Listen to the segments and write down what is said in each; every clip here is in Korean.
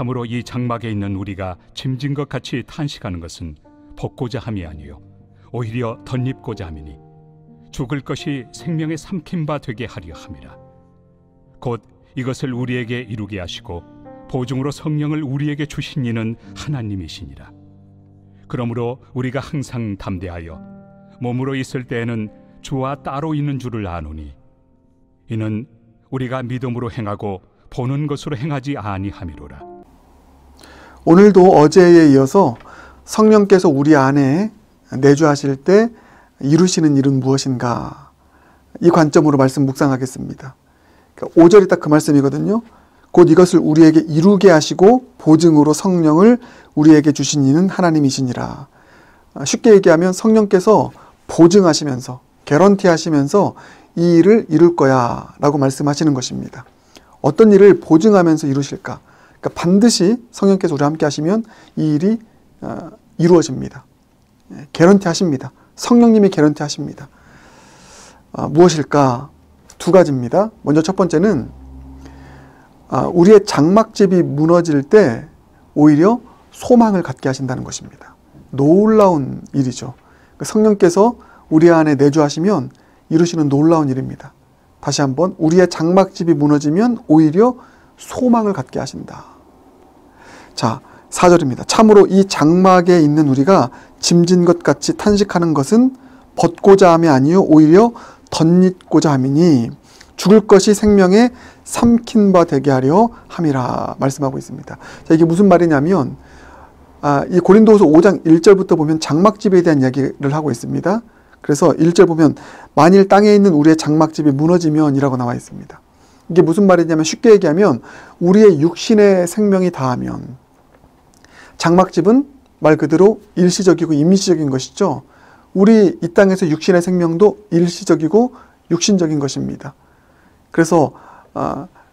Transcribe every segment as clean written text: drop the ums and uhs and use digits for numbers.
참으로 이 장막에 있는 우리가 짐진 것 같이 탄식하는 것은 벗고자 함이 아니요 오히려 덧입고자 함이니 죽을 것이 생명의 삼킨 바 되게 하려 함이라. 곧 이것을 우리에게 이루게 하시고 보증으로 성령을 우리에게 주신 이는 하나님이시니라. 그러므로 우리가 항상 담대하여 몸으로 있을 때에는 주와 따로 있는 줄을 아노니 이는 우리가 믿음으로 행하고 보는 것으로 행하지 아니함이로라. 오늘도 어제에 이어서 성령께서 우리 안에 내주하실 때 이루시는 일은 무엇인가, 이 관점으로 말씀 묵상하겠습니다. 5절이 딱 그 말씀이거든요. 곧 이것을 우리에게 이루게 하시고 보증으로 성령을 우리에게 주신 이는 하나님이시니라. 쉽게 얘기하면 성령께서 보증하시면서, 개런티 하시면서 이 일을 이룰 거야 라고 말씀하시는 것입니다. 어떤 일을 보증하면서 이루실까? 그러니까 반드시 성령께서 우리와 함께 하시면 이 일이 이루어집니다. 개런티 하십니다. 성령님이 개런티 하십니다. 무엇일까? 두 가지입니다. 먼저 첫 번째는 우리의 장막집이 무너질 때 오히려 소망을 갖게 하신다는 것입니다. 놀라운 일이죠. 성령께서 우리 안에 내주하시면 이루시는 놀라운 일입니다. 다시 한번, 우리의 장막집이 무너지면 오히려 소망을 갖게 하신다. 자, 4절입니다. 참으로 이 장막에 있는 우리가 짐진 것 같이 탄식하는 것은 벗고자 함이 아니요 오히려 덧입고자 함이니 죽을 것이 생명에 삼킨 바 되게 하려 함이라 말씀하고 있습니다. 자, 이게 무슨 말이냐면 이 고린도후서 5장 1절부터 보면 장막집에 대한 이야기를 하고 있습니다. 그래서 1절 보면 만일 땅에 있는 우리의 장막집이 무너지면 이라고 나와 있습니다. 이게 무슨 말이냐면 쉽게 얘기하면 우리의 육신의 생명이 다하면, 장막집은 말 그대로 일시적이고 임시적인 것이죠. 우리 이 땅에서 육신의 생명도 일시적이고 육신적인 것입니다. 그래서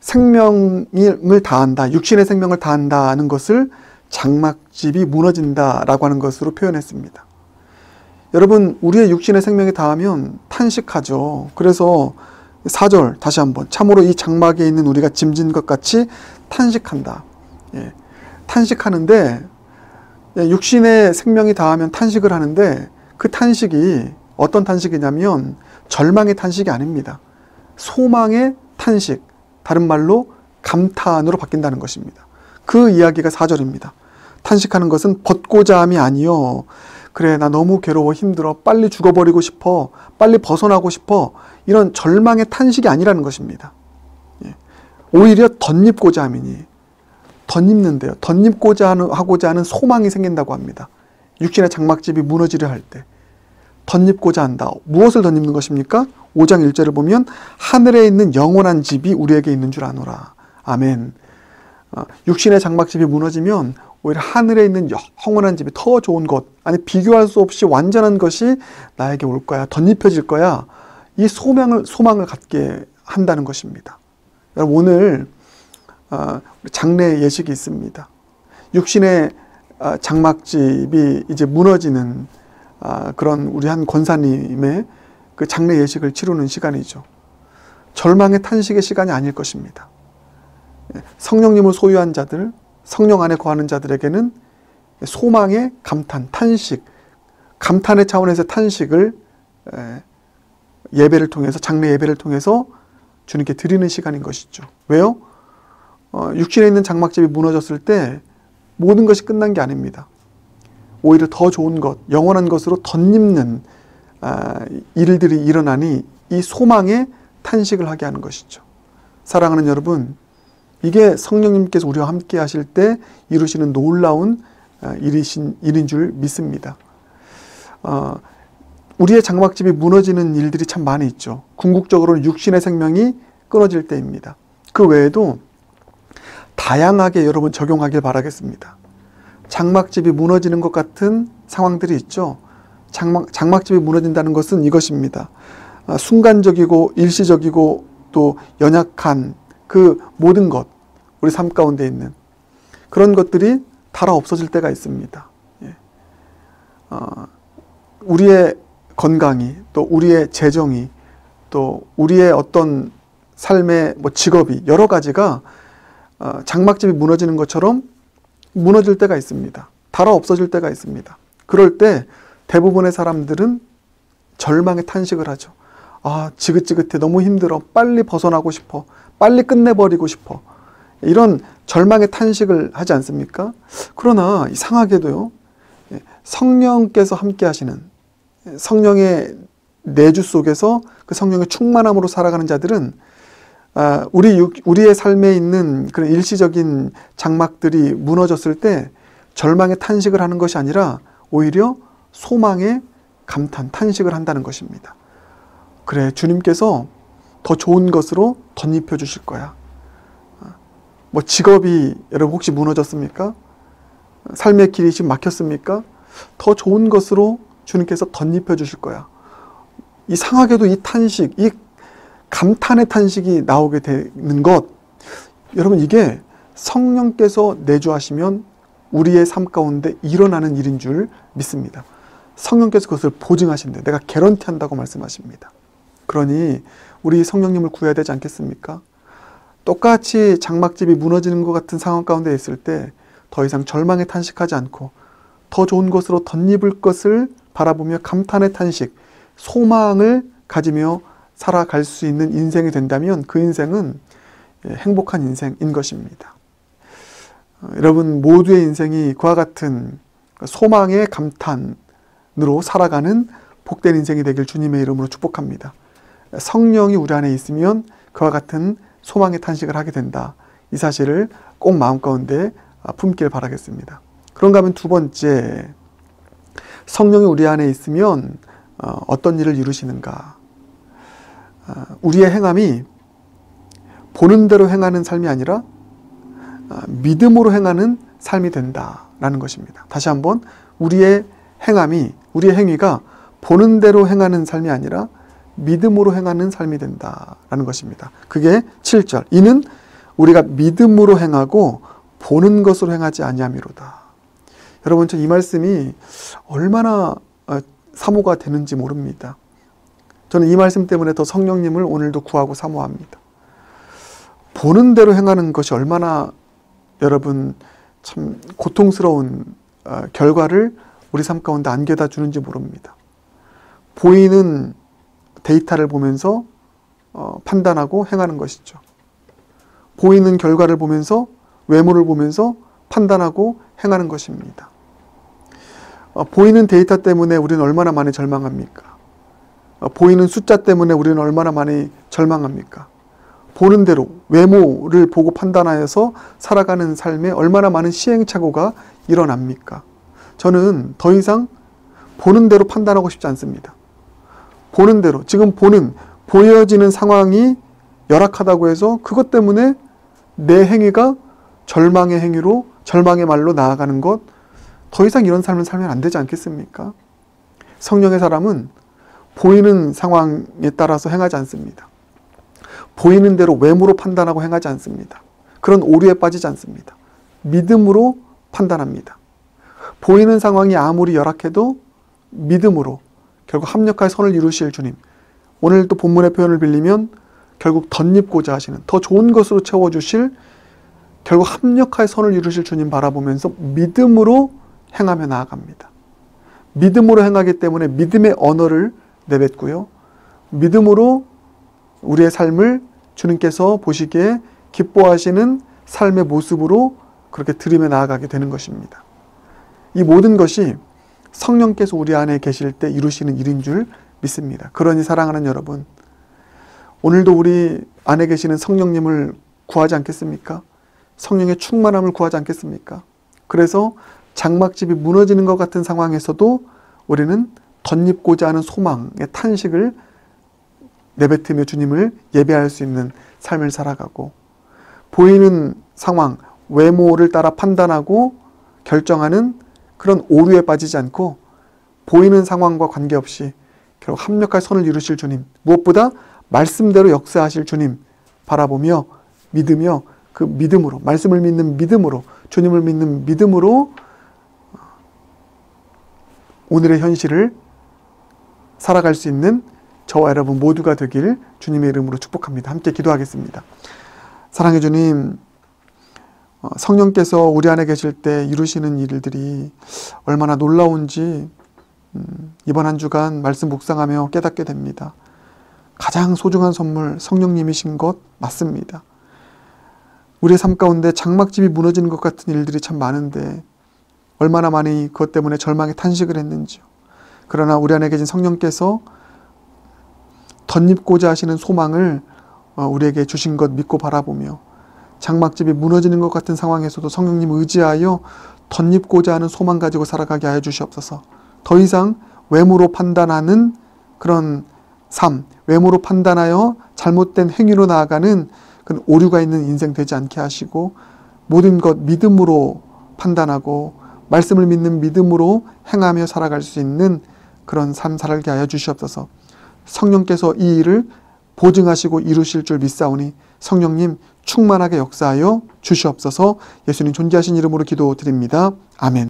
생명을 다한다, 육신의 생명을 다한다는 것을 장막집이 무너진다라고 하는 것으로 표현했습니다. 여러분, 우리의 육신의 생명이 다하면 탄식하죠. 그래서 4절 다시 한번, 참으로 이 장막에 있는 우리가 짐진 것 같이 탄식한다. 탄식하는데, 육신의 생명이 다하면 탄식을 하는데, 그 탄식이 어떤 탄식이냐면 절망의 탄식이 아닙니다. 소망의 탄식, 다른 말로 감탄으로 바뀐다는 것입니다. 그 이야기가 4절입니다. 탄식하는 것은 벗고자 함이 아니요, 그래 나 너무 괴로워 힘들어 빨리 죽어버리고 싶어 빨리 벗어나고 싶어, 이런 절망의 탄식이 아니라는 것입니다. 오히려 덧입고자 함이니, 덧입는데요. 덧입고자 하고자 하는 소망이 생긴다고 합니다. 육신의 장막집이 무너지려 할 때 덧입고자 한다. 무엇을 덧입는 것입니까? 5장 1절을 보면 하늘에 있는 영원한 집이 우리에게 있는 줄 아노라. 아멘. 육신의 장막집이 무너지면 오히려 하늘에 있는 영원한 집이 더 좋은 것, 아니 비교할 수 없이 완전한 것이 나에게 올 거야, 덧입혀질 거야, 이 소망을 갖게 한다는 것입니다. 여러분, 오늘 장례 예식이 있습니다. 육신의 장막집이 이제 무너지는 그런 우리 한 권사님의 그 장례 예식을 치르는 시간이죠. 절망의 탄식의 시간이 아닐 것입니다. 성령님을 소유한 자들, 성령 안에 거하는 자들에게는 소망의 감탄, 탄식, 감탄의 차원에서 탄식을 예배를 통해서, 장례 예배를 통해서 주님께 드리는 시간인 것이죠. 왜요? 육신에 있는 장막집이 무너졌을 때 모든 것이 끝난 게 아닙니다. 오히려 더 좋은 것, 영원한 것으로 덧입는 일들이 일어나니 이 소망에 탄식을 하게 하는 것이죠. 사랑하는 여러분, 이게 성령님께서 우리와 함께 하실 때 이루시는 놀라운 일인 줄 믿습니다. 우리의 장막집이 무너지는 일들이 참 많이 있죠. 궁극적으로는 육신의 생명이 끊어질 때입니다. 그 외에도 다양하게 여러분 적용하길 바라겠습니다. 장막집이 무너지는 것 같은 상황들이 있죠. 장막집이 무너진다는 것은 이것입니다. 순간적이고 일시적이고 또 연약한 그 모든 것, 우리 삶 가운데 있는 그런 것들이 달아 없어질 때가 있습니다. 우리의 건강이, 또 우리의 재정이, 또 우리의 어떤 삶의 직업이, 여러 가지가 장막집이 무너지는 것처럼 무너질 때가 있습니다. 달아 없어질 때가 있습니다. 그럴 때 대부분의 사람들은 절망의 탄식을 하죠. 아, 지긋지긋해. 너무 힘들어. 빨리 벗어나고 싶어. 빨리 끝내버리고 싶어. 이런 절망의 탄식을 하지 않습니까? 그러나 이상하게도요, 성령께서 함께 하시는, 성령의 내주 속에서 그 성령의 충만함으로 살아가는 자들은 우리의 삶에 있는 그런 일시적인 장막들이 무너졌을 때 절망의 탄식을 하는 것이 아니라 오히려 소망의 감탄, 탄식을 한다는 것입니다. 그래, 주님께서 더 좋은 것으로 덧입혀 주실 거야. 뭐 직업이 여러분 혹시 무너졌습니까? 삶의 길이 지금 막혔습니까? 더 좋은 것으로 주님께서 덧입혀 주실 거야. 이상하게도 이 탄식, 이 감탄의 탄식이 나오게 되는 것, 여러분 이게 성령께서 내주하시면 우리의 삶 가운데 일어나는 일인 줄 믿습니다. 성령께서 그것을 보증하신대. 내가 개런티 한다고 말씀하십니다. 그러니 우리 성령님을 구해야 되지 않겠습니까? 똑같이 장막집이 무너지는 것 같은 상황 가운데 있을 때 더 이상 절망에 탄식하지 않고 더 좋은 것으로 덧입을 것을 바라보며 감탄의 탄식, 소망을 가지며 살아갈 수 있는 인생이 된다면 그 인생은 행복한 인생인 것입니다. 여러분 모두의 인생이 그와 같은 소망의 감탄으로 살아가는 복된 인생이 되길 주님의 이름으로 축복합니다. 성령이 우리 안에 있으면 그와 같은 소망의 탄식을 하게 된다. 이 사실을 꼭 마음 가운데 품길 바라겠습니다. 그런가 하면 두 번째, 성령이 우리 안에 있으면 어떤 일을 이루시는가. 우리의 행함이 보는 대로 행하는 삶이 아니라 믿음으로 행하는 삶이 된다라는 것입니다. 다시 한번, 우리의 행위가 보는 대로 행하는 삶이 아니라 믿음으로 행하는 삶이 된다라는 것입니다. 그게 7절. 이는 우리가 믿음으로 행하고 보는 것으로 행하지 아니함이로다. 여러분, 저 이 말씀이 얼마나 사모가 되는지 모릅니다. 저는 이 말씀 때문에 더 성령님을 오늘도 구하고 사모합니다. 보는 대로 행하는 것이 얼마나 여러분 참 고통스러운 결과를 우리 삶 가운데 안겨다 주는지 모릅니다. 보이는 데이터를 보면서 판단하고 행하는 것이죠. 보이는 결과를 보면서, 외모를 보면서 판단하고 행하는 것입니다. 보이는 데이터 때문에 우리는 얼마나 많이 절망합니까? 보이는 숫자 때문에 우리는 얼마나 많이 절망합니까? 보는 대로 외모를 보고 판단하여서 살아가는 삶에 얼마나 많은 시행착오가 일어납니까? 저는 더 이상 보는 대로 판단하고 싶지 않습니다. 보는 대로, 지금 보여지는 상황이 열악하다고 해서 그것 때문에 내 행위가 절망의 행위로, 절망의 말로 나아가는 것, 더 이상 이런 삶을 살면 안 되지 않겠습니까? 성령의 사람은 보이는 상황에 따라서 행하지 않습니다. 보이는 대로 외모로 판단하고 행하지 않습니다. 그런 오류에 빠지지 않습니다. 믿음으로 판단합니다. 보이는 상황이 아무리 열악해도 믿음으로 결국 합력할 선을 이루실 주님, 오늘 또 본문의 표현을 빌리면 결국 덧입고자 하시는, 더 좋은 것으로 채워주실, 결국 합력할 선을 이루실 주님 바라보면서 믿음으로 행하며 나아갑니다. 믿음으로 행하기 때문에 믿음의 언어를 내뱉고요, 믿음으로 우리의 삶을 주님께서 보시기에 기뻐하시는 삶의 모습으로 그렇게 드리며 나아가게 되는 것입니다. 이 모든 것이 성령께서 우리 안에 계실 때 이루시는 일인 줄 믿습니다. 그러니 사랑하는 여러분, 오늘도 우리 안에 계시는 성령님을 구하지 않겠습니까? 성령의 충만함을 구하지 않겠습니까? 그래서 장막집이 무너지는 것 같은 상황에서도 우리는 덧입고자 하는 소망의 탄식을 내뱉으며 주님을 예배할 수 있는 삶을 살아가고, 보이는 상황, 외모를 따라 판단하고 결정하는 그런 오류에 빠지지 않고 보이는 상황과 관계없이 결국 합력할 선을 이루실 주님, 무엇보다 말씀대로 역사하실 주님 바라보며 믿으며, 그 믿음으로, 말씀을 믿는 믿음으로, 주님을 믿는 믿음으로 오늘의 현실을 살아갈 수 있는 저와 여러분 모두가 되길 주님의 이름으로 축복합니다. 함께 기도하겠습니다. 사랑해 주님, 성령께서 우리 안에 계실 때 이루시는 일들이 얼마나 놀라운지 이번 한 주간 말씀 묵상하며 깨닫게 됩니다. 가장 소중한 선물 성령님이신 것 맞습니다. 우리의 삶 가운데 장막집이 무너지는 것 같은 일들이 참 많은데 얼마나 많이 그것 때문에 절망에 탄식을 했는지요. 그러나 우리 안에 계신 성령께서 덧입고자 하시는 소망을 우리에게 주신 것 믿고 바라보며 장막집이 무너지는 것 같은 상황에서도 성령님 의지하여 덧입고자 하는 소망 가지고 살아가게 하여 주시옵소서. 더 이상 외모로 판단하는 그런 삶, 외모로 판단하여 잘못된 행위로 나아가는 그런 오류가 있는 인생 되지 않게 하시고 모든 것 믿음으로 판단하고 말씀을 믿는 믿음으로 행하며 살아갈 수 있는 그런 삶 살게 하여 주시옵소서. 성령께서 이 일을 보증하시고 이루실 줄 믿사오니 성령님 충만하게 역사하여 주시옵소서. 예수님 존귀하신 이름으로 기도드립니다. 아멘.